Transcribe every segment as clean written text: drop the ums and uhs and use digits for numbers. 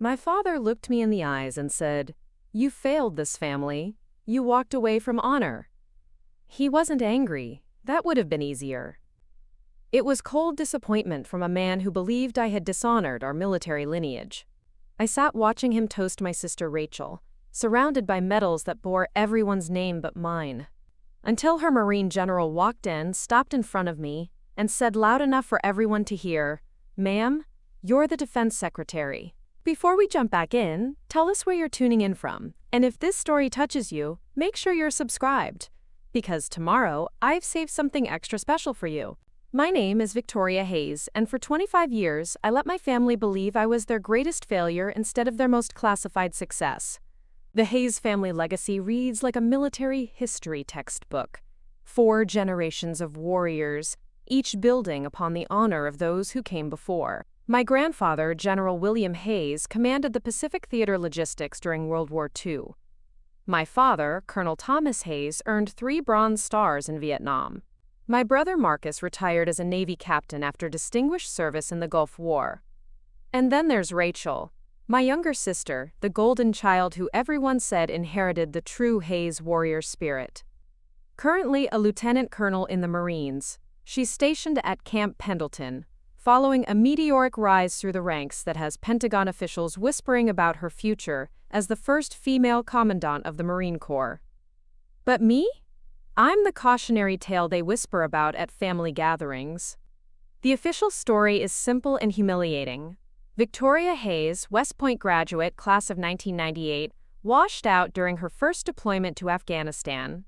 My father looked me in the eyes and said, "You failed this family. You walked away from honor." He wasn't angry. That would have been easier. It was cold disappointment from a man who believed I had dishonored our military lineage. I sat watching him toast my sister Rachel, surrounded by medals that bore everyone's name but mine, until her Marine general walked in, stopped in front of me, and said loud enough for everyone to hear, "Ma'am, you're the defense secretary." Before we jump back in, tell us where you're tuning in from, and if this story touches you, make sure you're subscribed, because tomorrow I've saved something extra special for you. My name is Victoria Hayes, and for 25 years, I let my family believe I was their greatest failure instead of their most classified success. The Hayes family legacy reads like a military history textbook. 4 generations of warriors, each building upon the honor of those who came before. My grandfather, General William Hayes, commanded the Pacific Theater Logistics during World War II. My father, Colonel Thomas Hayes, earned 3 Bronze Stars in Vietnam. My brother Marcus retired as a Navy captain after distinguished service in the Gulf War. And then there's Rachel, my younger sister, the golden child who everyone said inherited the true Hayes warrior spirit. Currently a lieutenant colonel in the Marines, she's stationed at Camp Pendleton, following a meteoric rise through the ranks that has Pentagon officials whispering about her future as the first female commandant of the Marine Corps. But me? I'm the cautionary tale they whisper about at family gatherings. The official story is simple and humiliating. Victoria Hayes, West Point graduate, class of 1998, washed out during her first deployment to Afghanistan.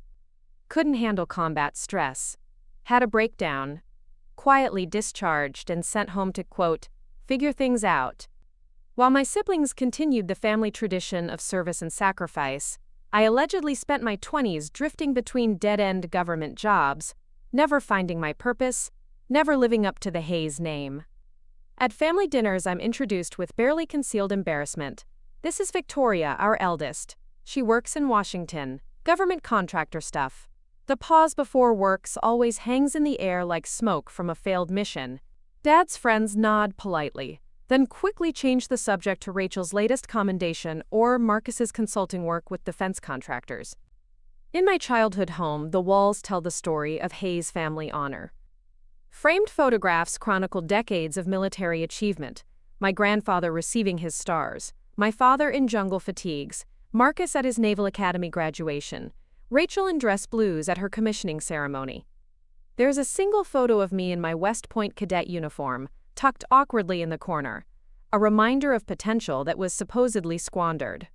Couldn't handle combat stress. Had a breakdown. Quietly discharged and sent home to, quote, "figure things out." While my siblings continued the family tradition of service and sacrifice, I allegedly spent my 20s drifting between dead-end government jobs, never finding my purpose, never living up to the Hayes name. At family dinners, I'm introduced with barely concealed embarrassment. This is Victoria, our eldest. She works in Washington, government contractor stuff. The pause before works always hangs in the air like smoke from a failed mission. Dad's friends nod politely, then quickly change the subject to Rachel's latest commendation or Marcus's consulting work with defense contractors. In my childhood home, the walls tell the story of Hayes family honor. Framed photographs chronicle decades of military achievement, my grandfather receiving his stars, my father in jungle fatigues, Marcus at his Naval Academy graduation, Rachel in dress blues at her commissioning ceremony. There's a single photo of me in my West Point cadet uniform, tucked awkwardly in the corner, a reminder of potential that was supposedly squandered.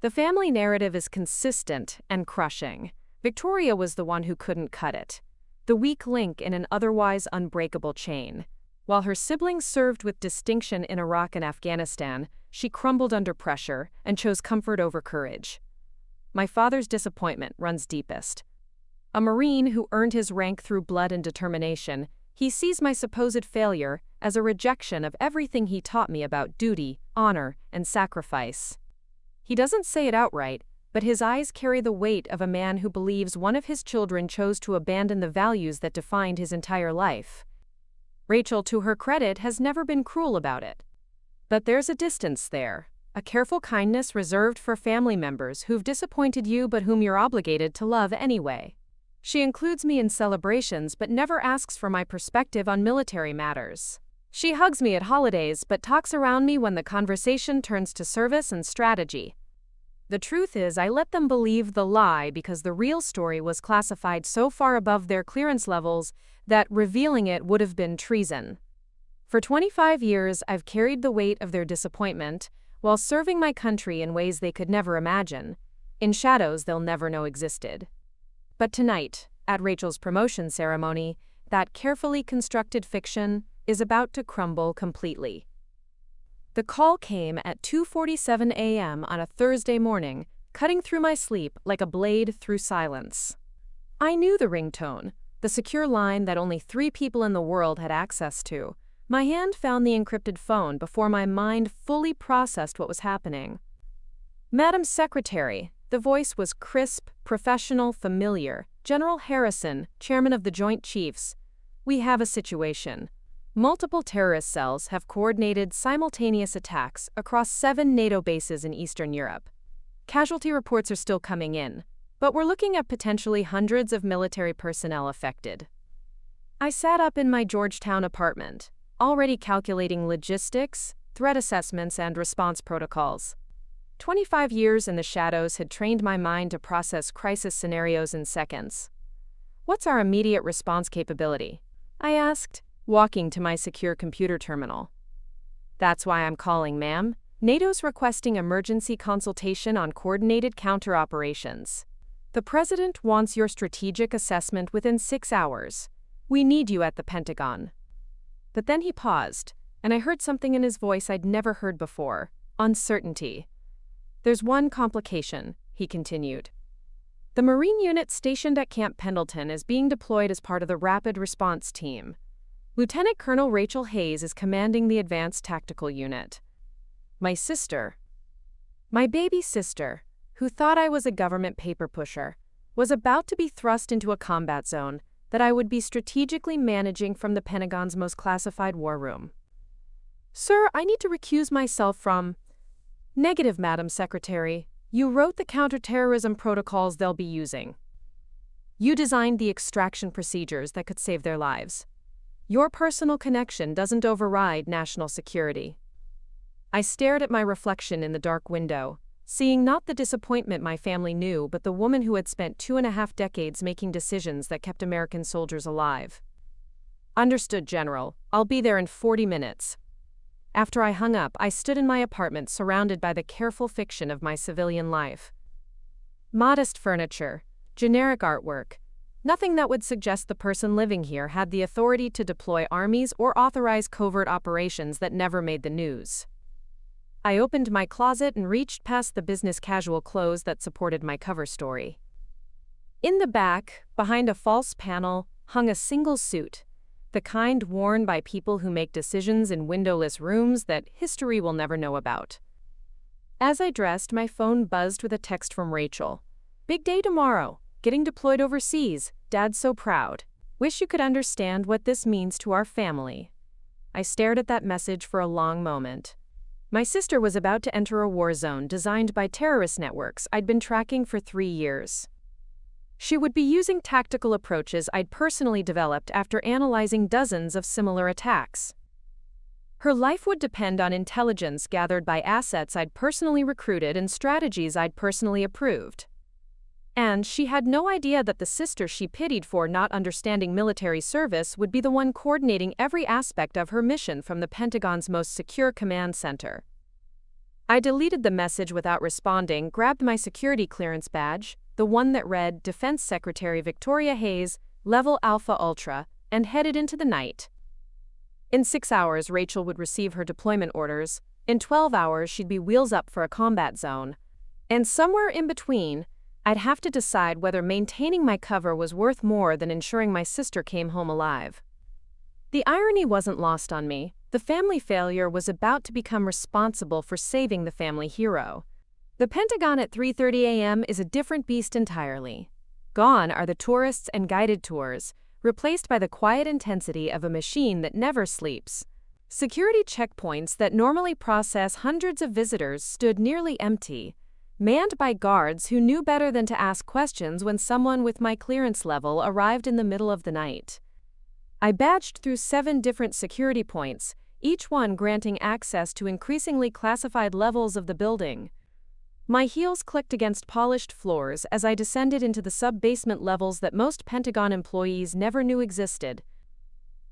The family narrative is consistent and crushing. Victoria was the one who couldn't cut it, the weak link in an otherwise unbreakable chain. While her siblings served with distinction in Iraq and Afghanistan, she crumbled under pressure and chose comfort over courage. My father's disappointment runs deepest. A Marine who earned his rank through blood and determination, he sees my supposed failure as a rejection of everything he taught me about duty, honor, and sacrifice. He doesn't say it outright, but his eyes carry the weight of a man who believes one of his children chose to abandon the values that defined his entire life. Rachel, to her credit, has never been cruel about it. But there's a distance there, a careful kindness reserved for family members who've disappointed you but whom you're obligated to love anyway. She includes me in celebrations but never asks for my perspective on military matters. She hugs me at holidays but talks around me when the conversation turns to service and strategy. The truth is, I let them believe the lie because the real story was classified so far above their clearance levels that revealing it would have been treason. For 25 years, I've carried the weight of their disappointment while serving my country in ways they could never imagine, in shadows they'll never know existed. But tonight, at Rachel's promotion ceremony, that carefully constructed fiction is about to crumble completely. The call came at 2:47 a.m. on a Thursday morning, cutting through my sleep like a blade through silence. I knew the ringtone, the secure line that only 3 people in the world had access to. My hand found the encrypted phone before my mind fully processed what was happening. "Madam Secretary," the voice was crisp, professional, familiar. "General Harrison, Chairman of the Joint Chiefs. We have a situation." Multiple terrorist cells have coordinated simultaneous attacks across 7 NATO bases in Eastern Europe. Casualty reports are still coming in, but we're looking at potentially hundreds of military personnel affected. I sat up in my Georgetown apartment, already calculating logistics, threat assessments, and response protocols. 25 years in the shadows had trained my mind to process crisis scenarios in seconds. "What's our immediate response capability?" I asked, walking to my secure computer terminal. "That's why I'm calling, ma'am. NATO's requesting emergency consultation on coordinated counter-operations. The President wants your strategic assessment within 6 hours. We need you at the Pentagon." But then he paused, and I heard something in his voice I'd never heard before: uncertainty. "There's one complication," he continued. "The Marine unit stationed at Camp Pendleton is being deployed as part of the Rapid Response Team. Lieutenant Colonel Rachel Hayes is commanding the Advanced Tactical Unit. My sister, my baby sister, who thought I was a government paper pusher, was about to be thrust into a combat zone that I would be strategically managing from the Pentagon's most classified war room. Sir, I need to recuse myself from—" "Negative, Madam Secretary. You wrote the counterterrorism protocols they'll be using. You designed the extraction procedures that could save their lives. Your personal connection doesn't override national security." I stared at my reflection in the dark window, seeing not the disappointment my family knew, but the woman who had spent 2.5 decades making decisions that kept American soldiers alive. "Understood, General. I'll be there in 40 minutes. After I hung up, I stood in my apartment surrounded by the careful fiction of my civilian life. Modest furniture, generic artwork, nothing that would suggest the person living here had the authority to deploy armies or authorize covert operations that never made the news. I opened my closet and reached past the business casual clothes that supported my cover story. In the back, behind a false panel, hung a single suit, the kind worn by people who make decisions in windowless rooms that history will never know about. As I dressed, my phone buzzed with a text from Rachel. "Big day tomorrow. Getting deployed overseas. Dad's so proud. Wish you could understand what this means to our family." I stared at that message for a long moment. My sister was about to enter a war zone designed by terrorist networks I'd been tracking for 3 years. She would be using tactical approaches I'd personally developed after analyzing dozens of similar attacks. Her life would depend on intelligence gathered by assets I'd personally recruited and strategies I'd personally approved. And she had no idea that the sister she pitied for not understanding military service would be the one coordinating every aspect of her mission from the Pentagon's most secure command center. I deleted the message without responding, grabbed my security clearance badge, the one that read Defense Secretary Victoria Hayes, Level Alpha Ultra, and headed into the night. In 6 hours, Rachel would receive her deployment orders. In 12 hours, she'd be wheels up for a combat zone. And somewhere in between, I'd have to decide whether maintaining my cover was worth more than ensuring my sister came home alive. The irony wasn't lost on me. The family failure was about to become responsible for saving the family hero. The Pentagon at 3:30 a.m. is a different beast entirely. Gone are the tourists and guided tours, replaced by the quiet intensity of a machine that never sleeps. Security checkpoints that normally process hundreds of visitors stood nearly empty, manned by guards who knew better than to ask questions when someone with my clearance level arrived in the middle of the night. I badged through 7 different security points, each one granting access to increasingly classified levels of the building. My heels clicked against polished floors as I descended into the sub-basement levels that most Pentagon employees never knew existed.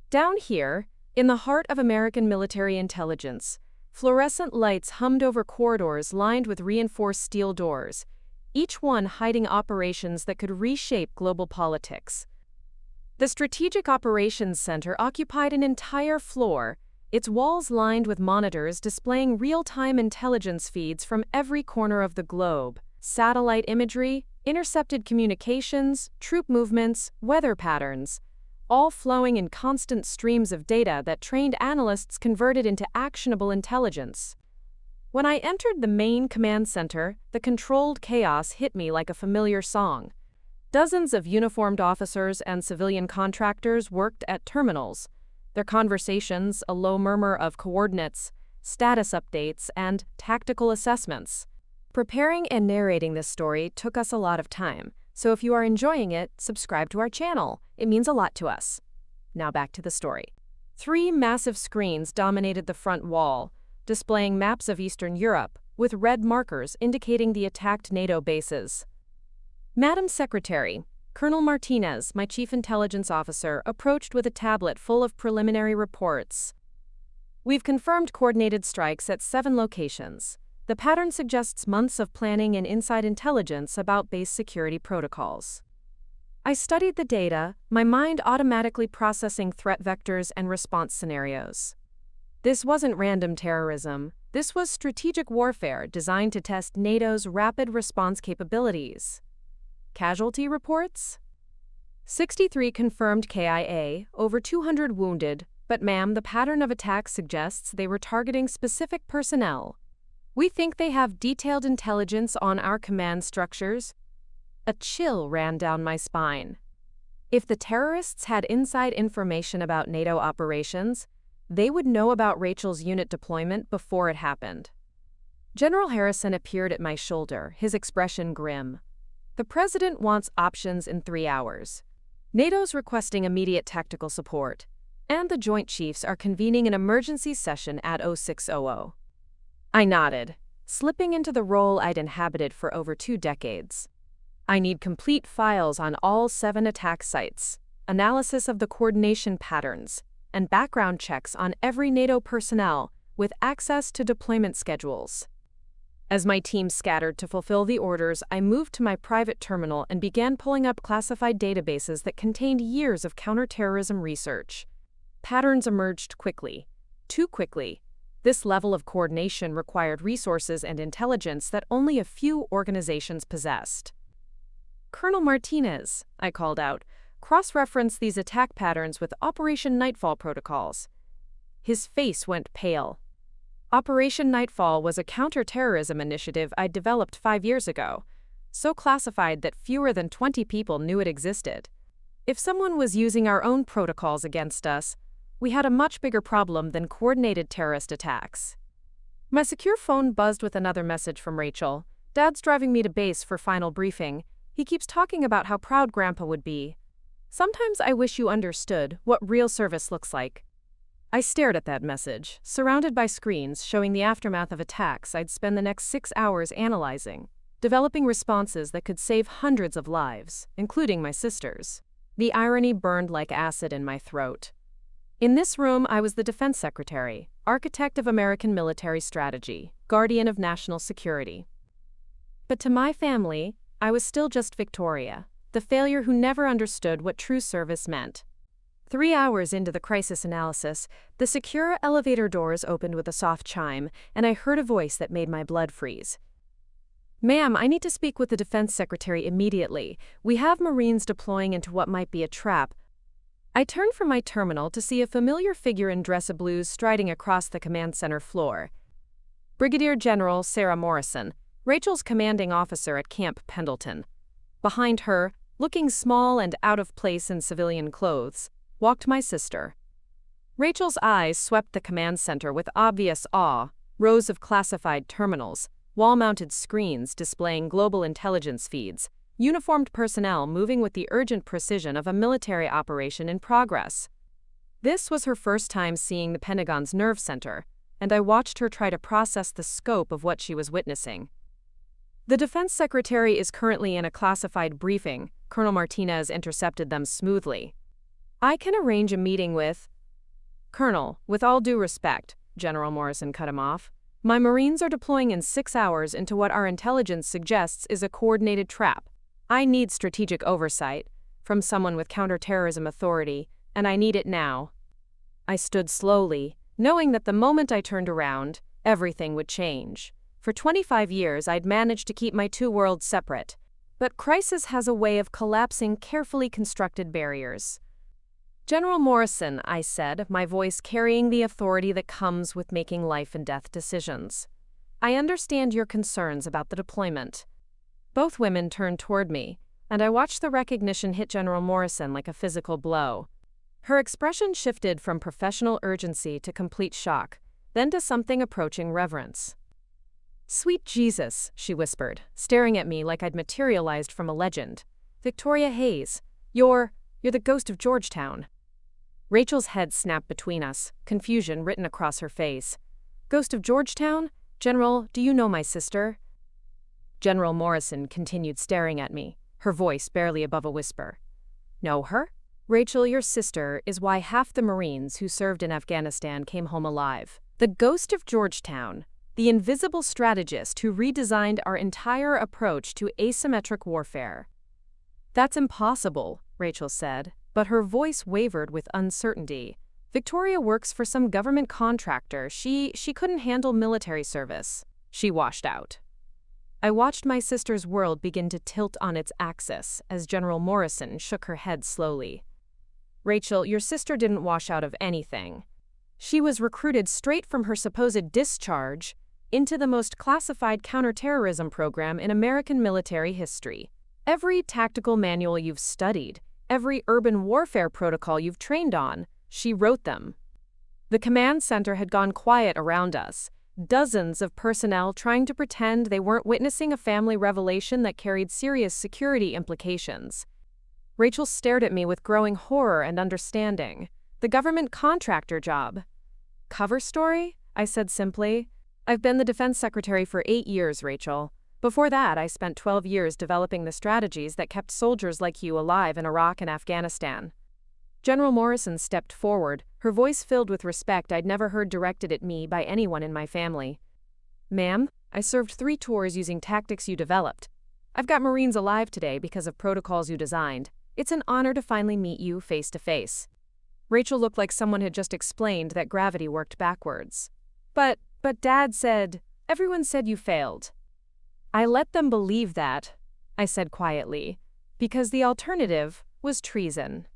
Down here, in the heart of American military intelligence, fluorescent lights hummed over corridors lined with reinforced steel doors, each one hiding operations that could reshape global politics. The Strategic Operations Center occupied an entire floor, its walls lined with monitors displaying real-time intelligence feeds from every corner of the globe, satellite imagery, intercepted communications, troop movements, weather patterns, all flowing in constant streams of data that trained analysts converted into actionable intelligence. When I entered the main command center, the controlled chaos hit me like a familiar song. Dozens of uniformed officers and civilian contractors worked at terminals, Their conversations, a low murmur of coordinates, status updates, and tactical assessments. Preparing and narrating this story took us a lot of time, so if you are enjoying it, subscribe to our channel. It means a lot to us. Now back to the story. 3 massive screens dominated the front wall, displaying maps of Eastern Europe, with red markers indicating the attacked NATO bases. Madam Secretary, Colonel Martinez, my chief intelligence officer, approached with a tablet full of preliminary reports. We've confirmed coordinated strikes at 7 locations. The pattern suggests months of planning and inside intelligence about base security protocols. I studied the data, my mind automatically processing threat vectors and response scenarios. This wasn't random terrorism. This was strategic warfare designed to test NATO's rapid response capabilities. Casualty reports? 63 confirmed KIA, over 200 wounded, but ma'am, the pattern of attack suggests they were targeting specific personnel. We think they have detailed intelligence on our command structures. A chill ran down my spine. If the terrorists had inside information about NATO operations, they would know about Rachel's unit deployment before it happened. General Harrison appeared at my shoulder, his expression grim. The president wants options in 3 hours. NATO's requesting immediate tactical support, and the Joint Chiefs are convening an emergency session at 0600. I nodded, slipping into the role I'd inhabited for over 2 decades. I need complete files on all 7 attack sites, analysis of the coordination patterns, and background checks on every NATO personnel with access to deployment schedules. As my team scattered to fulfill the orders, I moved to my private terminal and began pulling up classified databases that contained years of counterterrorism research. Patterns emerged quickly, too quickly. This level of coordination required resources and intelligence that only a few organizations possessed. Colonel Martinez, I called out, cross-reference these attack patterns with Operation Nightfall protocols. His face went pale. Operation Nightfall was a counter-terrorism initiative I'd developed 5 years ago, so classified that fewer than 20 people knew it existed. If someone was using our own protocols against us, we had a much bigger problem than coordinated terrorist attacks. My secure phone buzzed with another message from Rachel. Dad's driving me to base for final briefing. He keeps talking about how proud Grandpa would be. Sometimes I wish you understood what real service looks like. I stared at that message, surrounded by screens showing the aftermath of attacks I'd spend the next 6 hours analyzing, developing responses that could save hundreds of lives, including my sister's. The irony burned like acid in my throat. In this room, I was the defense secretary, architect of American military strategy, guardian of national security. But to my family, I was still just Victoria, the failure who never understood what true service meant. 3 hours into the crisis analysis, the secure elevator doors opened with a soft chime, and I heard a voice that made my blood freeze. Ma'am, I need to speak with the defense secretary immediately. We have Marines deploying into what might be a trap. I turned from my terminal to see a familiar figure in dress-a-blues striding across the command center floor. Brigadier General Sarah Morrison, Rachel's commanding officer at Camp Pendleton. Behind her, looking small and out of place in civilian clothes, walked my sister. Rachel's eyes swept the command center with obvious awe, rows of classified terminals, wall-mounted screens displaying global intelligence feeds, uniformed personnel moving with the urgent precision of a military operation in progress. This was her first time seeing the Pentagon's nerve center, and I watched her try to process the scope of what she was witnessing. The defense secretary is currently in a classified briefing. Colonel Martinez intercepted them smoothly. I can arrange a meeting with... Colonel, with all due respect, General Morrison cut him off. My Marines are deploying in 6 hours into what our intelligence suggests is a coordinated trap. I need strategic oversight from someone with counterterrorism authority, and I need it now. I stood slowly, knowing that the moment I turned around, everything would change. For 25 years, I'd managed to keep my 2 worlds separate. But crisis has a way of collapsing carefully constructed barriers. General Morrison, I said, my voice carrying the authority that comes with making life and death decisions. I understand your concerns about the deployment. Both women turned toward me, and I watched the recognition hit General Morrison like a physical blow. Her expression shifted from professional urgency to complete shock, then to something approaching reverence. "Sweet Jesus," she whispered, staring at me like I'd materialized from a legend. "Victoria Hayes, you're the ghost of Georgetown." Rachel's head snapped between us, confusion written across her face. "Ghost of Georgetown? General, do you know my sister?" General Morrison continued staring at me, her voice barely above a whisper. "Know her? Rachel, your sister is why half the Marines who served in Afghanistan came home alive. The ghost of Georgetown, the invisible strategist who redesigned our entire approach to asymmetric warfare." "That's impossible," Rachel said, but her voice wavered with uncertainty. "Victoria works for some government contractor. She couldn't handle military service." She washed out. I watched my sister's world begin to tilt on its axis as General Morrison shook her head slowly. "Rachel, your sister didn't wash out of anything. She was recruited straight from her supposed discharge into the most classified counterterrorism program in American military history. Every tactical manual you've studied, every urban warfare protocol you've trained on, she wrote them. The command center had gone quiet around us, dozens of personnel trying to pretend they weren't witnessing a family revelation that carried serious security implications." Rachel stared at me with growing horror and understanding. "The government contractor job." "Cover story?" I said simply. "I've been the defense secretary for 8 years, Rachel. Before that, I spent 12 years developing the strategies that kept soldiers like you alive in Iraq and Afghanistan." General Morrison stepped forward, her voice filled with respect I'd never heard directed at me by anyone in my family. "Ma'am, I served 3 tours using tactics you developed. I've got Marines alive today because of protocols you designed. It's an honor to finally meet you face to face." Rachel looked like someone had just explained that gravity worked backwards. But Dad said, everyone said you failed." "I let them believe that," I said quietly, "because the alternative was treason."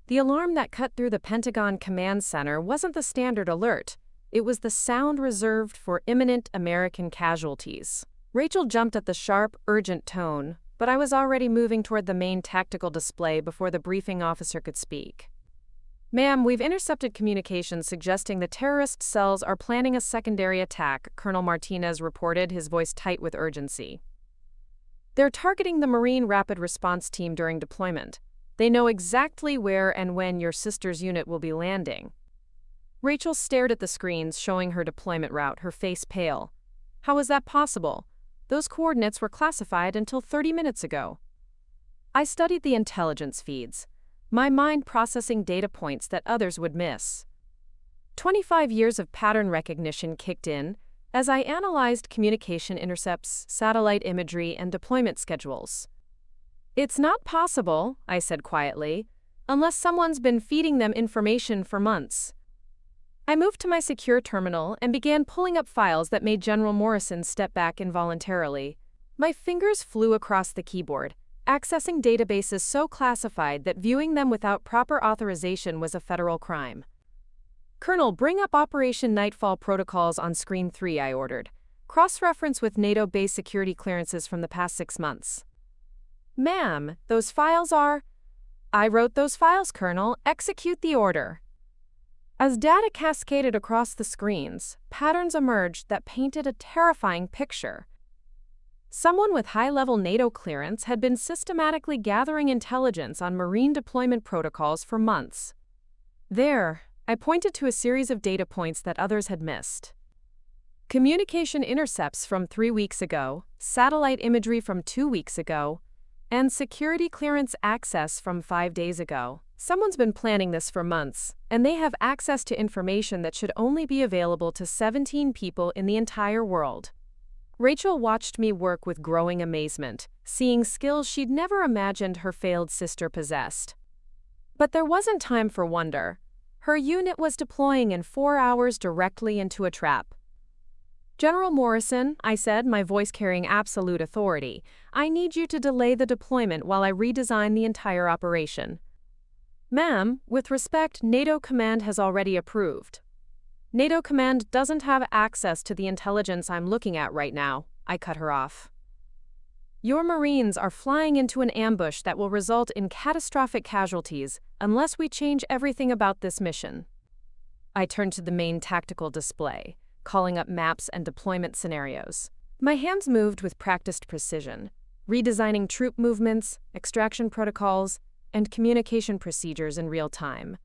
The alarm that cut through the Pentagon Command Center wasn't the standard alert. It was the sound reserved for imminent American casualties. Rachel jumped at the sharp, urgent tone, but I was already moving toward the main tactical display before the briefing officer could speak. "Ma'am, we've intercepted communications suggesting the terrorist cells are planning a secondary attack," Colonel Martinez reported, his voice tight with urgency. "They're targeting the Marine Rapid Response Team during deployment. They know exactly where and when your sister's unit will be landing." Rachel stared at the screens showing her deployment route, her face pale. "How is that possible? Those coordinates were classified until 30 minutes ago." I studied the intelligence feeds, my mind processing data points that others would miss. 25 years of pattern recognition kicked in as I analyzed communication intercepts, satellite imagery, and deployment schedules. "It's not possible," I said quietly, "unless someone's been feeding them information for months." I moved to my secure terminal and began pulling up files that made General Morrison step back involuntarily. My fingers flew across the keyboard, accessing databases so classified that viewing them without proper authorization was a federal crime. "Colonel, bring up Operation Nightfall protocols on screen 3, I ordered. Cross-reference with NATO base security clearances from the past 6 months. "Ma'am, those files are—" "I wrote those files, Colonel. Execute the order." As data cascaded across the screens, patterns emerged that painted a terrifying picture. Someone with high-level NATO clearance had been systematically gathering intelligence on Marine deployment protocols for months. There, I pointed to a series of data points that others had missed. Communication intercepts from 3 weeks ago, satellite imagery from 2 weeks ago, and security clearance access from 5 days ago. Someone's been planning this for months, and they have access to information that should only be available to 17 people in the entire world. Rachel watched me work with growing amazement, seeing skills she'd never imagined her failed sister possessed. But there wasn't time for wonder. Her unit was deploying in 4 hours directly into a trap. "General Morrison," I said, my voice carrying absolute authority, "I need you to delay the deployment while I redesign the entire operation." "Ma'am, with respect, NATO Command has already approved." "NATO Command doesn't have access to the intelligence I'm looking at right now," I cut her off. Your Marines are flying into an ambush that will result in catastrophic casualties unless we change everything about this mission. I turned to the main tactical display, calling up maps and deployment scenarios. My hands moved with practiced precision, redesigning troop movements, extraction protocols, and communication procedures in real time.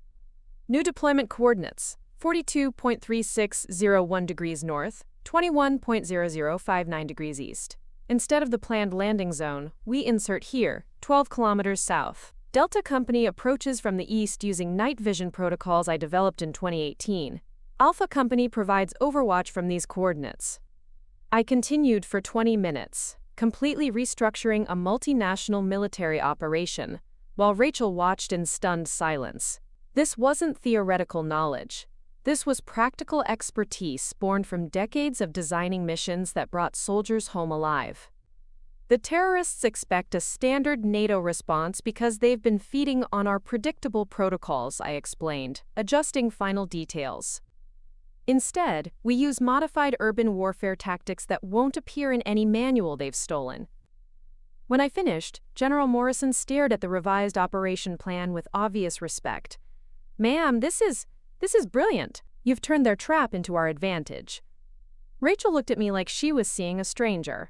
New deployment coordinates: 42.3601 degrees north, 21.0059 degrees east. Instead of the planned landing zone, we insert here, 12 kilometers south. Delta Company approaches from the east using night vision protocols I developed in 2018. Alpha Company provides overwatch from these coordinates. I continued for 20 minutes, completely restructuring a multinational military operation, while Rachel watched in stunned silence. This wasn't theoretical knowledge. This was practical expertise born from decades of designing missions that brought soldiers home alive. The terrorists expect a standard NATO response because they've been feeding on our predictable protocols, I explained, adjusting final details. Instead, we use modified urban warfare tactics that won't appear in any manual they've stolen. When I finished, General Morrison stared at the revised operation plan with obvious respect. "Ma'am, this is brilliant. You've turned their trap into our advantage." Rachel looked at me like she was seeing a stranger.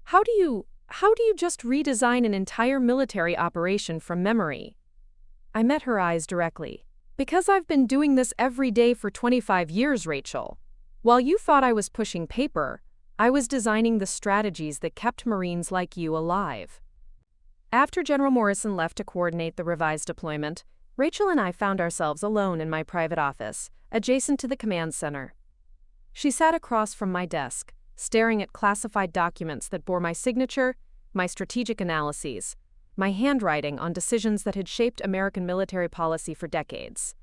How do you just redesign an entire military operation from memory?" I met her eyes directly. "Because I've been doing this every day for 25 years, Rachel. While you thought I was pushing paper, I was designing the strategies that kept Marines like you alive." After General Morrison left to coordinate the revised deployment, Rachel and I found ourselves alone in my private office, adjacent to the command center. She sat across from my desk, staring at classified documents that bore my signature, my strategic analyses, my handwriting on decisions that had shaped American military policy for decades.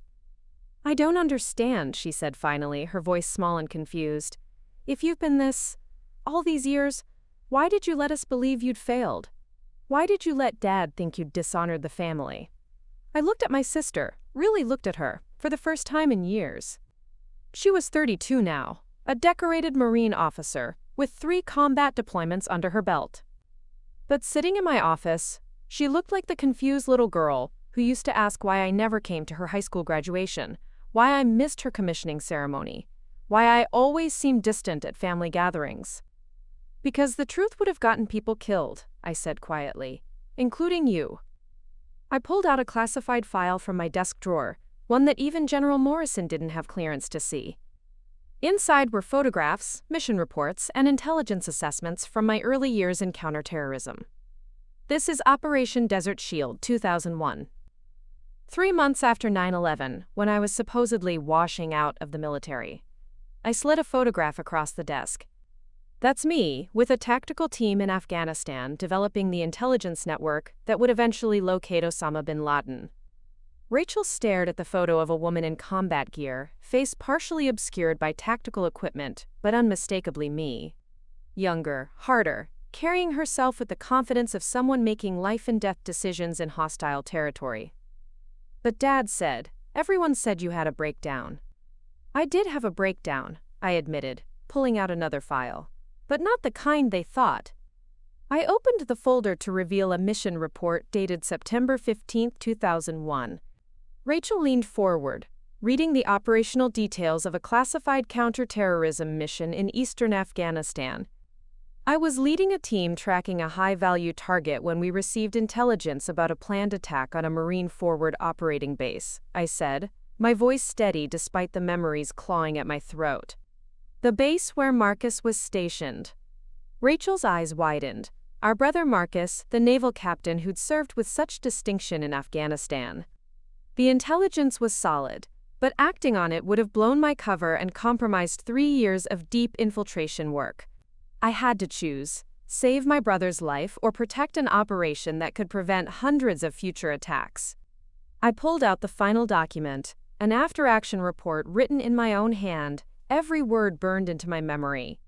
"I don't understand," she said finally, her voice small and confused. "If you've been all these years, why did you let us believe you'd failed? Why did you let Dad think you'd dishonored the family?" I looked at my sister, really looked at her, for the first time in years. She was 32 now, a decorated Marine officer, with 3 combat deployments under her belt. But sitting in my office, she looked like the confused little girl who used to ask why I never came to her high school graduation, why I missed her commissioning ceremony, why I always seemed distant at family gatherings. "Because the truth would have gotten people killed," I said quietly, "including you." I pulled out a classified file from my desk drawer, one that even General Morrison didn't have clearance to see. Inside were photographs, mission reports, and intelligence assessments from my early years in counterterrorism. This is Operation Desert Shield 2001. 3 months after 9/11, when I was supposedly washing out of the military, I slid a photograph across the desk. That's me, with a tactical team in Afghanistan developing the intelligence network that would eventually locate Osama bin Laden. Rachel stared at the photo of a woman in combat gear, face partially obscured by tactical equipment, but unmistakably me. Younger, harder, carrying herself with the confidence of someone making life-and-death decisions in hostile territory. "But Dad said, everyone said you had a breakdown." "I did have a breakdown," I admitted, pulling out another file. "But not the kind they thought." I opened the folder to reveal a mission report dated September 15, 2001. Rachel leaned forward, reading the operational details of a classified counterterrorism mission in eastern Afghanistan. "I was leading a team tracking a high-value target when we received intelligence about a planned attack on a Marine forward operating base," I said, my voice steady despite the memories clawing at my throat. "The base where Marcus was stationed." Rachel's eyes widened. Our brother Marcus, the naval captain who'd served with such distinction in Afghanistan. The intelligence was solid, but acting on it would have blown my cover and compromised 3 years of deep infiltration work. I had to choose: save my brother's life or protect an operation that could prevent hundreds of future attacks. I pulled out the final document, an after-action report written in my own hand, every word burned into my memory.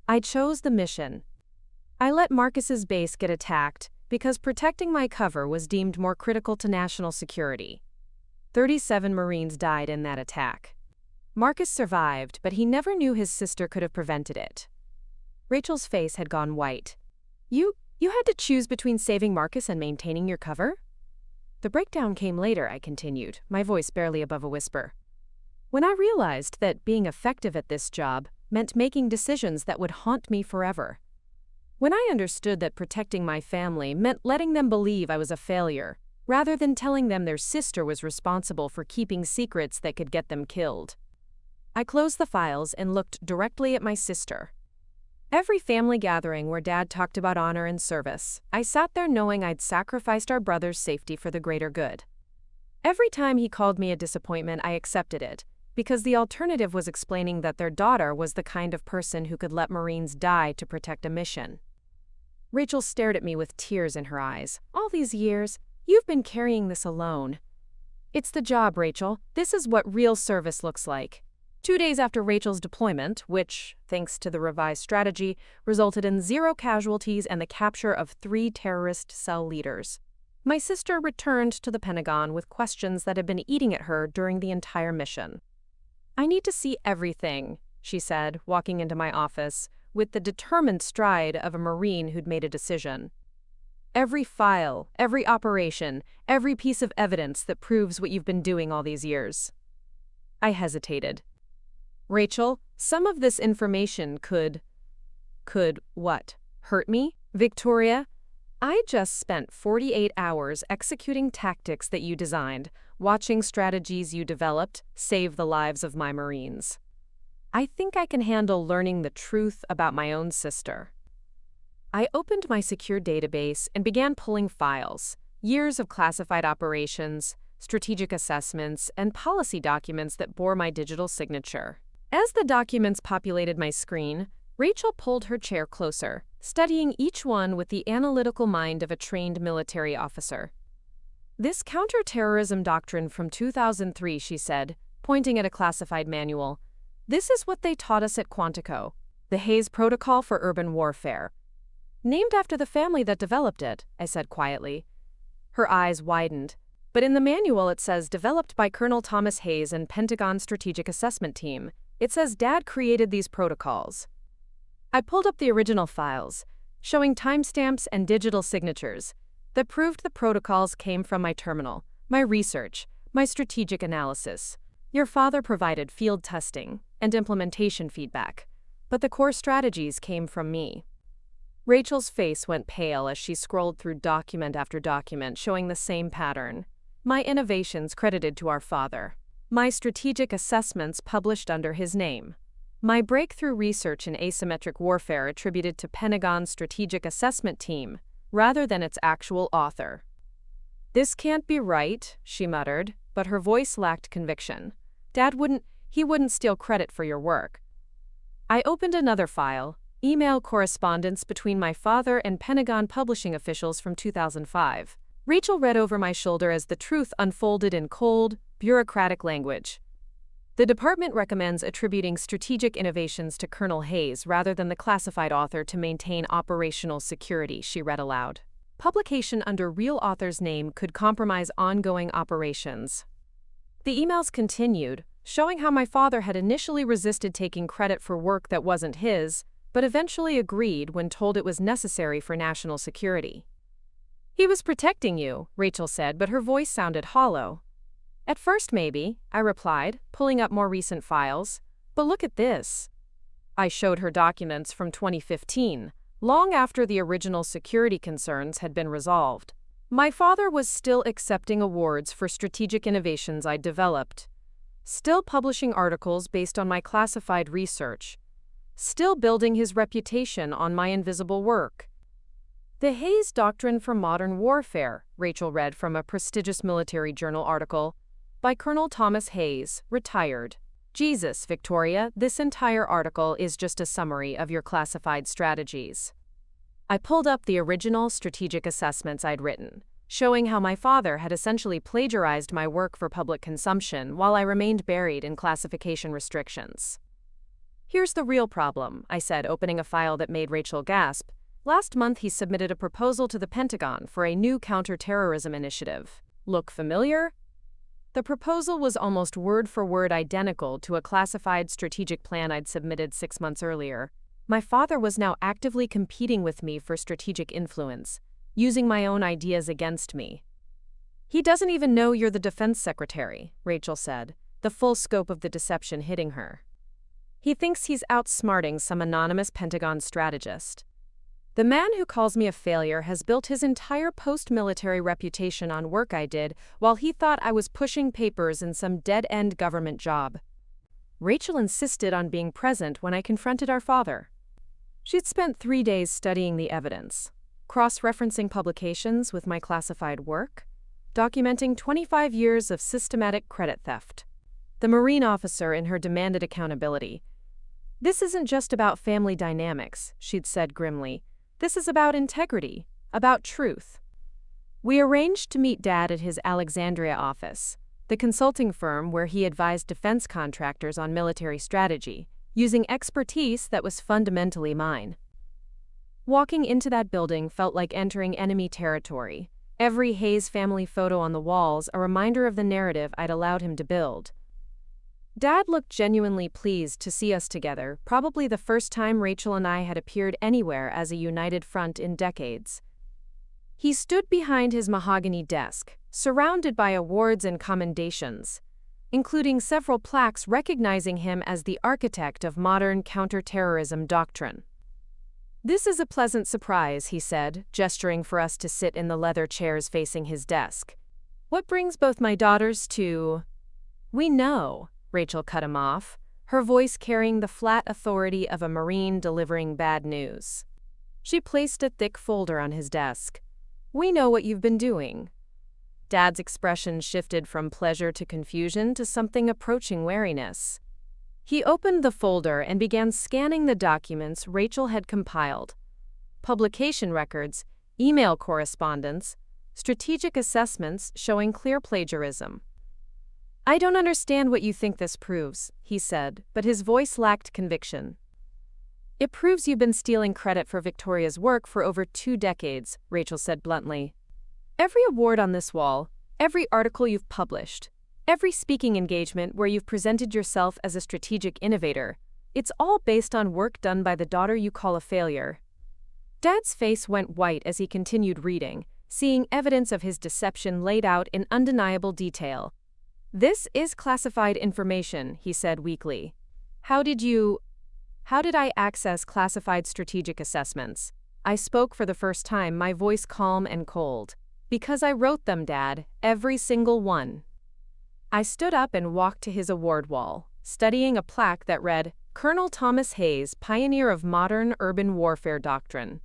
I chose the mission. I let Marcus's base get attacked because protecting my cover was deemed more critical to national security. 37 Marines died in that attack. Marcus survived, but he never knew his sister could have prevented it. Rachel's face had gone white. You You had to choose between saving Marcus and maintaining your cover? The breakdown came later, I continued, my voice barely above a whisper. When I realized that being effective at this job meant making decisions that would haunt me forever. When I understood that protecting my family meant letting them believe I was a failure, rather than telling them their sister was responsible for keeping secrets that could get them killed. I closed the files and looked directly at my sister. Every family gathering where Dad talked about honor and service, I sat there knowing I'd sacrificed our brother's safety for the greater good. Every time he called me a disappointment, I accepted it, because the alternative was explaining that their daughter was the kind of person who could let Marines die to protect a mission. Rachel stared at me with tears in her eyes. All these years, you've been carrying this alone. It's the job, Rachel. This is what real service looks like. 2 days after Rachel's deployment, which, thanks to the revised strategy, resulted in 0 casualties and the capture of 3 terrorist cell leaders, my sister returned to the Pentagon with questions that had been eating at her during the entire mission. I need to see everything, she said, walking into my office, with the determined stride of a Marine who'd made a decision. Every file, every operation, every piece of evidence that proves what you've been doing all these years. I hesitated. Rachel, some of this information could what? Hurt me? Victoria, I just spent 48 hours executing tactics that you designed, watching strategies you developed save the lives of my Marines. I think I can handle learning the truth about my own sister. I opened my secure database and began pulling files, years of classified operations, strategic assessments, and policy documents that bore my digital signature. As the documents populated my screen, Rachel pulled her chair closer, studying each one with the analytical mind of a trained military officer. This counterterrorism doctrine from 2003, she said, pointing at a classified manual. This is what they taught us at Quantico, the Hayes Protocol for Urban Warfare. Named after the family that developed it, I said quietly. Her eyes widened. But in the manual it says developed by Colonel Thomas Hayes and Pentagon Strategic Assessment Team. It says Dad created these protocols. I pulled up the original files, showing timestamps and digital signatures that proved the protocols came from my terminal, my research, my strategic analysis. Your father provided field testing and implementation feedback, but the core strategies came from me. Rachel's face went pale as she scrolled through document after document showing the same pattern. My innovations credited to our father. My strategic assessments published under his name. My breakthrough research in asymmetric warfare attributed to Pentagon's Strategic Assessment Team, rather than its actual author. This can't be right, she muttered, but her voice lacked conviction. Dad wouldn't steal credit for your work. I opened another file, email correspondence between my father and Pentagon publishing officials from 2005. Rachel read over my shoulder as the truth unfolded in cold, bureaucratic language. The department recommends attributing strategic innovations to Colonel Hayes rather than the classified author to maintain operational security, she read aloud. Publication under real author's name could compromise ongoing operations. The emails continued, showing how my father had initially resisted taking credit for work that wasn't his, but eventually agreed when told it was necessary for national security. He was protecting you, Rachel said, but her voice sounded hollow. At first, maybe, I replied, pulling up more recent files. But look at this. I showed her documents from 2015, long after the original security concerns had been resolved. My father was still accepting awards for strategic innovations I'd developed, still publishing articles based on my classified research, still building his reputation on my invisible work. The Hayes Doctrine for Modern Warfare, Rachel read from a prestigious military journal article by Colonel Thomas Hayes, retired. Jesus, Victoria, this entire article is just a summary of your classified strategies. I pulled up the original strategic assessments I'd written, showing how my father had essentially plagiarized my work for public consumption while I remained buried in classification restrictions. Here's the real problem, I said, opening a file that made Rachel gasp. Last month he submitted a proposal to the Pentagon for a new counterterrorism initiative. Look familiar? The proposal was almost word-for-word identical to a classified strategic plan I'd submitted 6 months earlier. My father was now actively competing with me for strategic influence, using my own ideas against me. He doesn't even know you're the defense secretary, Rachel said, the full scope of the deception hitting her. He thinks he's outsmarting some anonymous Pentagon strategist. The man who calls me a failure has built his entire post-military reputation on work I did while he thought I was pushing papers in some dead-end government job. Rachel insisted on being present when I confronted our father. She'd spent 3 days studying the evidence, cross-referencing publications with my classified work, documenting 25 years of systematic credit theft. The Marine officer in her demanded accountability. "This isn't just about family dynamics," she'd said grimly. "This is about integrity, about truth." We arranged to meet Dad at his Alexandria office, the consulting firm where he advised defense contractors on military strategy, using expertise that was fundamentally mine. Walking into that building felt like entering enemy territory. Every Hayes family photo on the walls a reminder of the narrative I'd allowed him to build. Dad looked genuinely pleased to see us together, probably the first time Rachel and I had appeared anywhere as a united front in decades. He stood behind his mahogany desk, surrounded by awards and commendations, including several plaques recognizing him as the architect of modern counterterrorism doctrine. "This is a pleasant surprise," he said, gesturing for us to sit in the leather chairs facing his desk. "What brings both my daughters to—" "We know," Rachel cut him off, her voice carrying the flat authority of a Marine delivering bad news. She placed a thick folder on his desk. "We know what you've been doing." Dad's expression shifted from pleasure to confusion to something approaching wariness. He opened the folder and began scanning the documents Rachel had compiled. Publication records, email correspondence, strategic assessments showing clear plagiarism. "I don't understand what you think this proves," he said, but his voice lacked conviction. "It proves you've been stealing credit for Victoria's work for over 2 decades, Rachel said bluntly. "Every award on this wall, every article you've published, every speaking engagement where you've presented yourself as a strategic innovator, it's all based on work done by the daughter you call a failure." Dad's face went white as he continued reading, seeing evidence of his deception laid out in undeniable detail. "This is classified information," he said weakly. How did I access classified strategic assessments?" I spoke for the first time, my voice calm and cold. "Because I wrote them, Dad, every single one." I stood up and walked to his award wall, studying a plaque that read, "Colonel Thomas Hayes, Pioneer of Modern Urban Warfare Doctrine."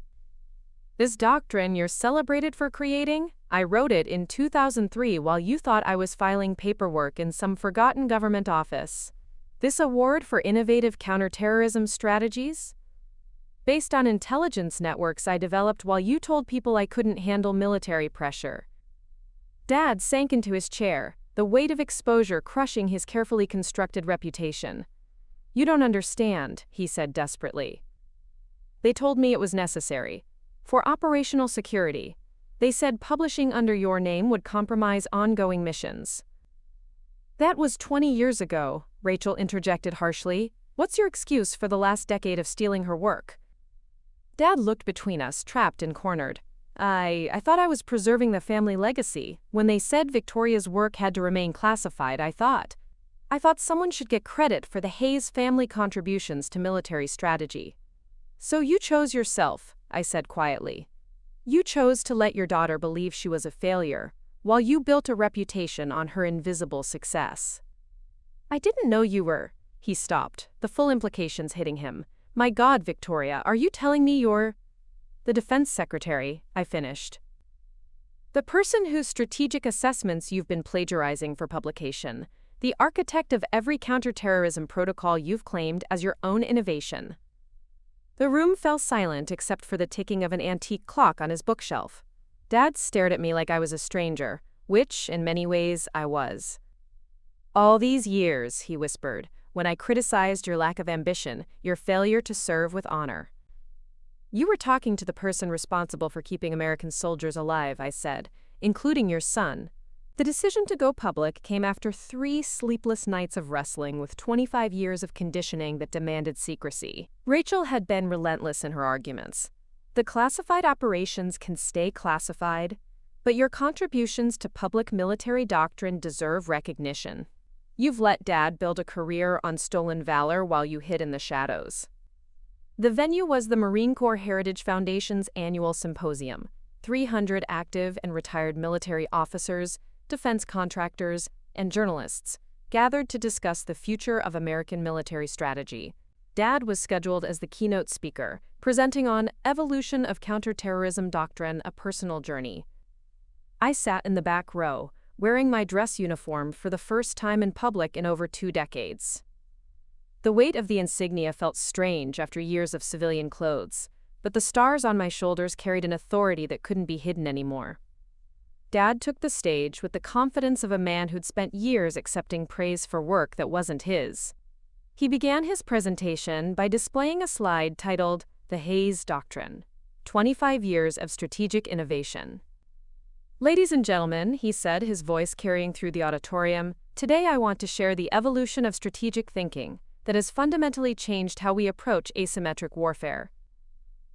"This doctrine you're celebrated for creating? I wrote it in 2003 while you thought I was filing paperwork in some forgotten government office. This award for innovative counterterrorism strategies? Based on intelligence networks I developed while you told people I couldn't handle military pressure." Dad sank into his chair, the weight of exposure crushing his carefully constructed reputation. "You don't understand," he said desperately. "They told me it was necessary. For operational security. They said publishing under your name would compromise ongoing missions." "That was 20 years ago," Rachel interjected harshly. "What's your excuse for the last decade of stealing her work?" Dad looked between us, trapped and cornered. I thought I was preserving the family legacy. When they said Victoria's work had to remain classified, I thought someone should get credit for the Hayes family contributions to military strategy." "So you chose yourself," I said quietly. "You chose to let your daughter believe she was a failure, while you built a reputation on her invisible success." "I didn't know you were—" He stopped, the full implications hitting him. "My God, Victoria, are you telling me you're—" "The defense secretary," I finished. "The person whose strategic assessments you've been plagiarizing for publication. The architect of every counterterrorism protocol you've claimed as your own innovation." The room fell silent except for the ticking of an antique clock on his bookshelf. Dad stared at me like I was a stranger, which, in many ways, I was. "All these years," he whispered, "when I criticized your lack of ambition, your failure to serve with honor." "You were talking to the person responsible for keeping American soldiers alive," I said, "including your son. The decision to go public came after 3 sleepless nights of wrestling with 25 years of conditioning that demanded secrecy. Rachel had been relentless in her arguments. The classified operations can stay classified, but your contributions to public military doctrine deserve recognition. You've let Dad build a career on stolen valor while you hid in the shadows. The venue was the Marine Corps Heritage Foundation's annual symposium. 300 active and retired military officers, defense contractors, and journalists gathered to discuss the future of American military strategy. Dad was scheduled as the keynote speaker, presenting on Evolution of Counterterrorism Doctrine, a Personal Journey. I sat in the back row, wearing my dress uniform for the first time in public in over 2 decades. The weight of the insignia felt strange after years of civilian clothes, but the stars on my shoulders carried an authority that couldn't be hidden anymore. Dad took the stage with the confidence of a man who'd spent years accepting praise for work that wasn't his. He began his presentation by displaying a slide titled The Hayes Doctrine, 25 Years of Strategic Innovation. "Ladies and gentlemen," he said, his voice carrying through the auditorium, "today I want to share the evolution of strategic thinking that has fundamentally changed how we approach asymmetric warfare."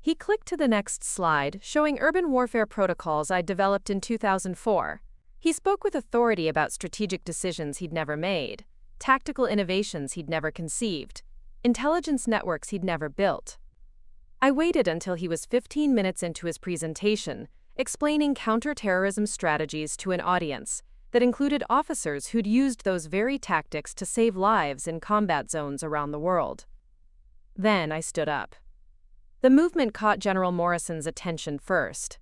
He clicked to the next slide, showing urban warfare protocols I'd developed in 2004. He spoke with authority about strategic decisions he'd never made, tactical innovations he'd never conceived, intelligence networks he'd never built. I waited until he was 15 minutes into his presentation, explaining counterterrorism strategies to an audience that included officers who'd used those very tactics to save lives in combat zones around the world. Then I stood up. The movement caught General Morrison's attention first.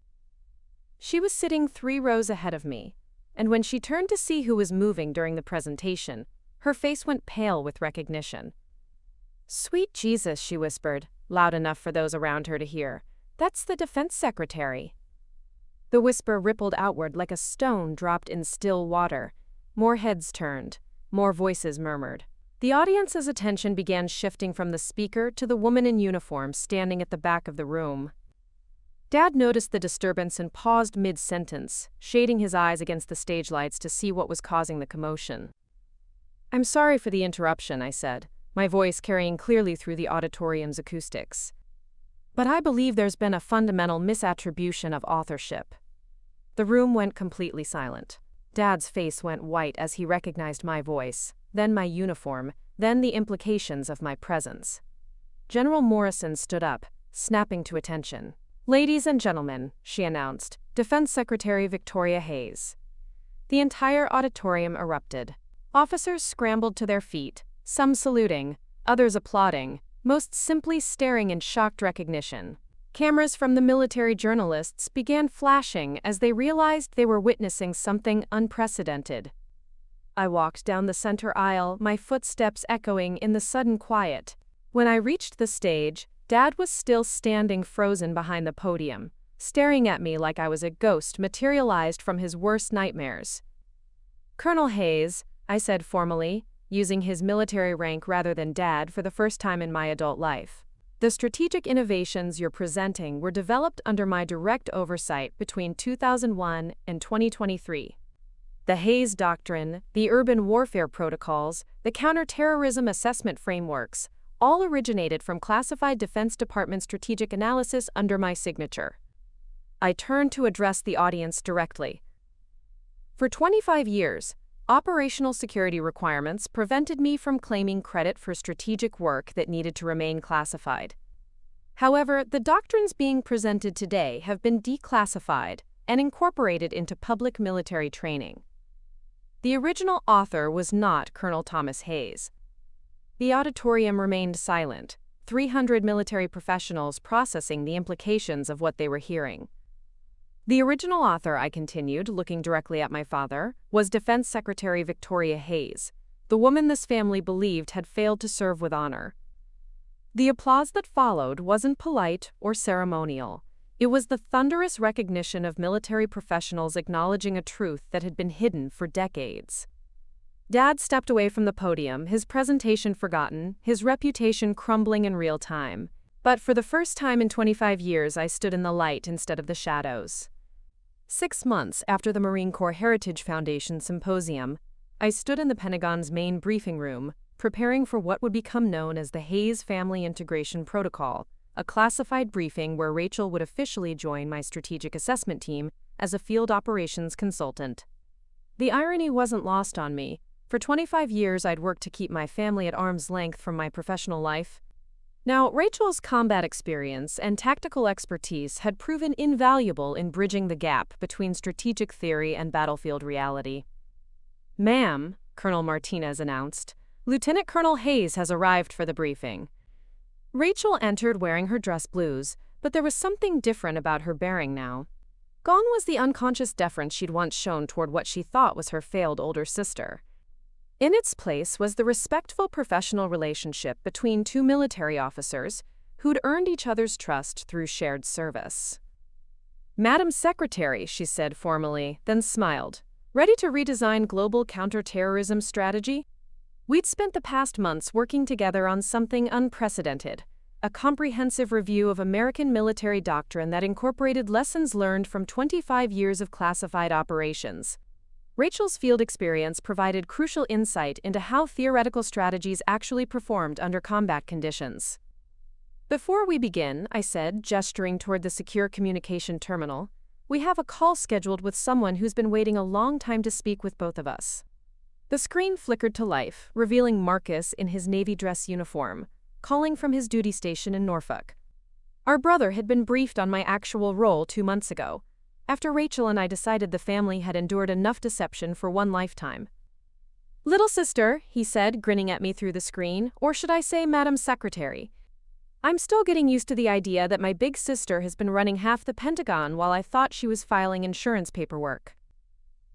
She was sitting 3 rows ahead of me, and when she turned to see who was moving during the presentation, her face went pale with recognition. "Sweet Jesus," she whispered, loud enough for those around her to hear. "That's the Defense Secretary." The whisper rippled outward like a stone dropped in still water. More heads turned, more voices murmured. The audience's attention began shifting from the speaker to the woman in uniform standing at the back of the room. Dad noticed the disturbance and paused mid-sentence, shading his eyes against the stage lights to see what was causing the commotion. "I'm sorry for the interruption," I said, my voice carrying clearly through the auditorium's acoustics. "But I believe there's been a fundamental misattribution of authorship." The room went completely silent. Dad's face went white as he recognized my voice, then my uniform, then the implications of my presence. General Morrison stood up, snapping to attention. "Ladies and gentlemen," she announced, "Defense Secretary Victoria Hayes." The entire auditorium erupted. Officers scrambled to their feet, some saluting, others applauding, most simply staring in shocked recognition. Cameras from the military journalists began flashing as they realized they were witnessing something unprecedented. I walked down the center aisle, my footsteps echoing in the sudden quiet. When I reached the stage, Dad was still standing frozen behind the podium, staring at me like I was a ghost materialized from his worst nightmares. "Colonel Hayes," I said formally, using his military rank rather than Dad for the first time in my adult life. "The strategic innovations you're presenting were developed under my direct oversight between 2001 and 2023. The Hayes Doctrine, the urban warfare protocols, the counterterrorism assessment frameworks, all originated from classified Defense Department strategic analysis under my signature." I turned to address the audience directly. For 25 years, operational security requirements prevented me from claiming credit for strategic work that needed to remain classified. However, the doctrines being presented today have been declassified and incorporated into public military training. The original author was not Colonel Thomas Hayes. The auditorium remained silent, 300 military professionals processing the implications of what they were hearing. The original author, I continued, looking directly at my father, was Defense Secretary Victoria Hayes, the woman this family believed had failed to serve with honor. The applause that followed wasn't polite or ceremonial. It was the thunderous recognition of military professionals acknowledging a truth that had been hidden for decades. Dad stepped away from the podium, his presentation forgotten, his reputation crumbling in real time. But for the first time in 25 years, I stood in the light instead of the shadows. 6 months after the Marine Corps Heritage Foundation Symposium, I stood in the Pentagon's main briefing room, preparing for what would become known as the Hayes Family Integration Protocol, a classified briefing where Rachel would officially join my strategic assessment team as a field operations consultant. The irony wasn't lost on me. For 25 years, I'd worked to keep my family at arm's length from my professional life. Now, Rachel's combat experience and tactical expertise had proven invaluable in bridging the gap between strategic theory and battlefield reality. "Ma'am," Colonel Martinez announced, "Lieutenant Colonel Hayes has arrived for the briefing." Rachel entered wearing her dress blues, but there was something different about her bearing now. Gone was the unconscious deference she'd once shown toward what she thought was her failed older sister. In its place was the respectful professional relationship between two military officers who'd earned each other's trust through shared service. "Madam Secretary," she said formally, then smiled. "Ready to redesign global counterterrorism strategy?" We'd spent the past months working together on something unprecedented, a comprehensive review of American military doctrine that incorporated lessons learned from 25 years of classified operations. Rachel's field experience provided crucial insight into how theoretical strategies actually performed under combat conditions. "Before we begin," I said, gesturing toward the secure communication terminal, "we have a call scheduled with someone who's been waiting a long time to speak with both of us." The screen flickered to life, revealing Marcus in his Navy dress uniform, calling from his duty station in Norfolk. Our brother had been briefed on my actual role 2 months ago, after Rachel and I decided the family had endured enough deception for one lifetime. "Little sister," he said, grinning at me through the screen, or should I say Madam Secretary. I'm still getting used to the idea that my big sister has been running half the Pentagon while I thought she was filing insurance paperwork.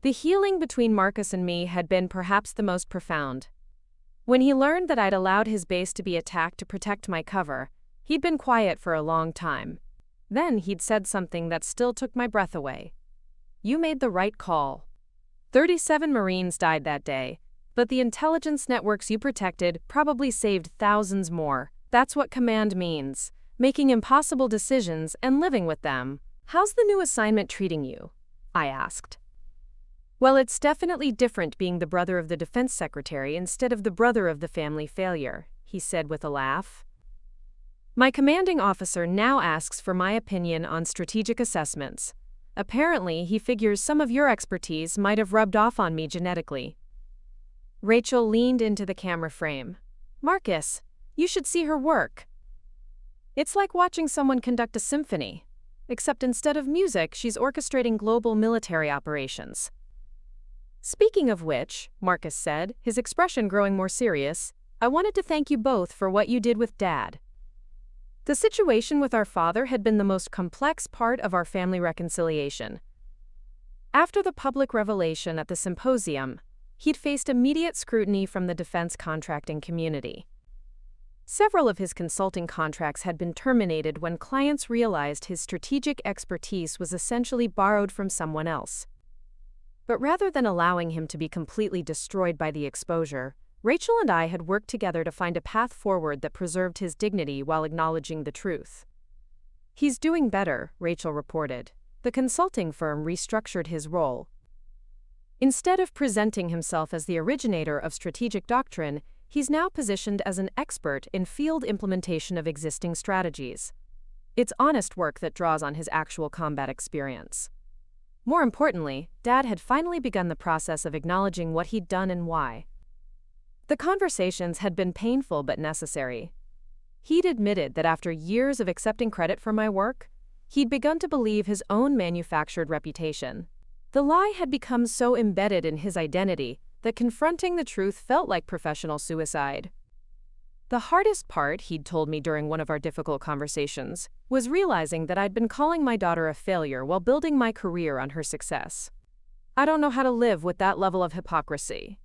The healing between Marcus and me had been perhaps the most profound. When he learned that I'd allowed his base to be attacked to protect my cover, he'd been quiet for a long time. Then he'd said something that still took my breath away. "You made the right call. 37 Marines died that day, but the intelligence networks you protected probably saved thousands more. That's what command means, making impossible decisions and living with them." "How's the new assignment treating you?" I asked. "Well, it's definitely different being the brother of the defense secretary instead of the brother of the family failure," he said with a laugh. "My commanding officer now asks for my opinion on strategic assessments. Apparently, he figures some of your expertise might have rubbed off on me genetically." Rachel leaned into the camera frame. "Marcus, you should see her work. It's like watching someone conduct a symphony, except instead of music, she's orchestrating global military operations." "Speaking of which," Marcus said, his expression growing more serious, "I wanted to thank you both for what you did with Dad. The situation with our father had been the most complex part of our family reconciliation. After the public revelation at the symposium, he'd faced immediate scrutiny from the defense contracting community. Several of his consulting contracts had been terminated when clients realized his strategic expertise was essentially borrowed from someone else. But rather than allowing him to be completely destroyed by the exposure, Rachel and I had worked together to find a path forward that preserved his dignity while acknowledging the truth. "He's doing better," Rachel reported. The consulting firm restructured his role. Instead of presenting himself as the originator of strategic doctrine, he's now positioned as an expert in field implementation of existing strategies. It's honest work that draws on his actual combat experience. More importantly, Dad had finally begun the process of acknowledging what he'd done and why. The conversations had been painful but necessary. He'd admitted that after years of accepting credit for my work, he'd begun to believe his own manufactured reputation. The lie had become so embedded in his identity that confronting the truth felt like professional suicide. The hardest part, he'd told me during one of our difficult conversations, was realizing that I'd been calling my daughter a failure while building my career on her success. "I don't know how to live with that level of hypocrisy."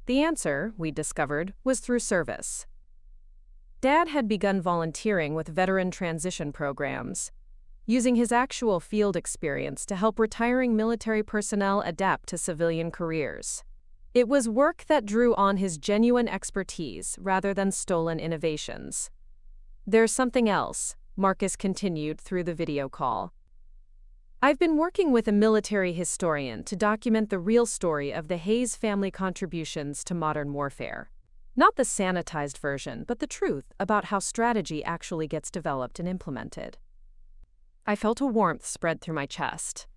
The answer, we discovered, was through service. Dad had begun volunteering with veteran transition programs, using his actual field experience to help retiring military personnel adapt to civilian careers. It was work that drew on his genuine expertise rather than stolen innovations. "There's something else," Marcus continued through the video call. I've been working with a military historian to document the real story of the Hayes family contributions to modern warfare. Not the sanitized version, but the truth about how strategy actually gets developed and implemented. I felt a warmth spread through my chest.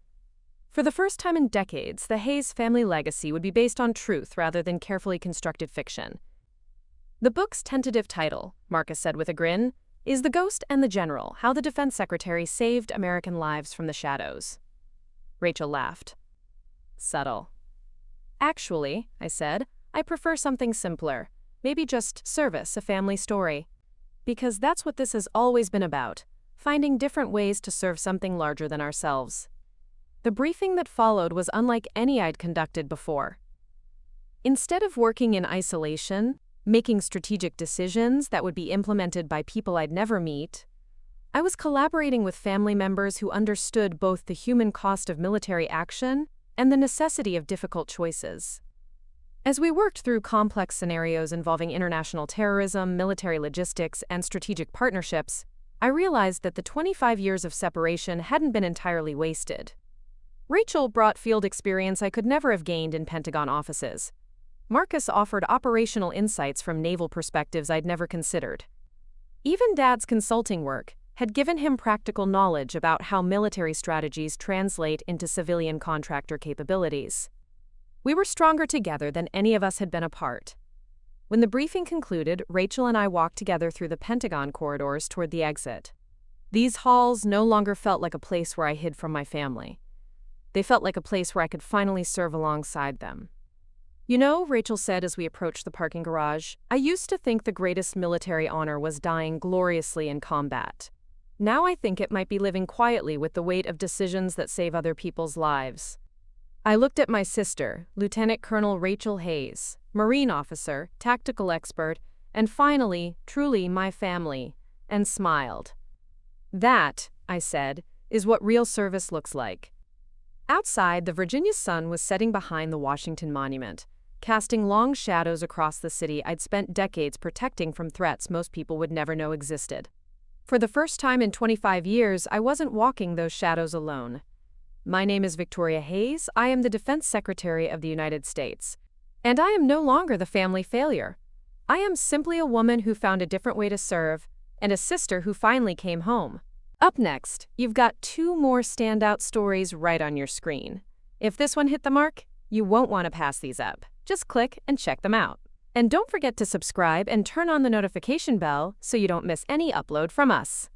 For the first time in decades, the Hayes family legacy would be based on truth rather than carefully constructed fiction. The book's tentative title, Marcus said with a grin, is The Ghost and the General: How the Defense Secretary Saved American Lives from the Shadows. Rachel laughed. Subtle. Actually, I said, I prefer something simpler. Maybe just Service, a family story. Because that's what this has always been about, finding different ways to serve something larger than ourselves. The briefing that followed was unlike any I'd conducted before. Instead of working in isolation, making strategic decisions that would be implemented by people I'd never meet, I was collaborating with family members who understood both the human cost of military action and the necessity of difficult choices. As we worked through complex scenarios involving international terrorism, military logistics, and strategic partnerships, I realized that the 25 years of separation hadn't been entirely wasted. Rachel brought field experience I could never have gained in Pentagon offices. Marcus offered operational insights from naval perspectives I'd never considered. Even Dad's consulting work had given him practical knowledge about how military strategies translate into civilian contractor capabilities. We were stronger together than any of us had been apart. When the briefing concluded, Rachel and I walked together through the Pentagon corridors toward the exit. These halls no longer felt like a place where I hid from my family. They felt like a place where I could finally serve alongside them. You know, Rachel said as we approached the parking garage, I used to think the greatest military honor was dying gloriously in combat. Now I think it might be living quietly with the weight of decisions that save other people's lives. I looked at my sister, Lieutenant Colonel Rachel Hayes, Marine officer, tactical expert, and finally, truly my family, and smiled. That, I said, is what real service looks like. Outside, the Virginia sun was setting behind the Washington Monument, casting long shadows across the city I'd spent decades protecting from threats most people would never know existed. For the first time in 25 years, I wasn't walking those shadows alone. My name is Victoria Hayes. I am the Defense Secretary of the United States. And I am no longer the family failure. I am simply a woman who found a different way to serve, and a sister who finally came home. Up next, you've got 2 more standout stories right on your screen. If this one hit the mark, you won't want to pass these up. Just click and check them out. And don't forget to subscribe and turn on the notification bell so you don't miss any upload from us.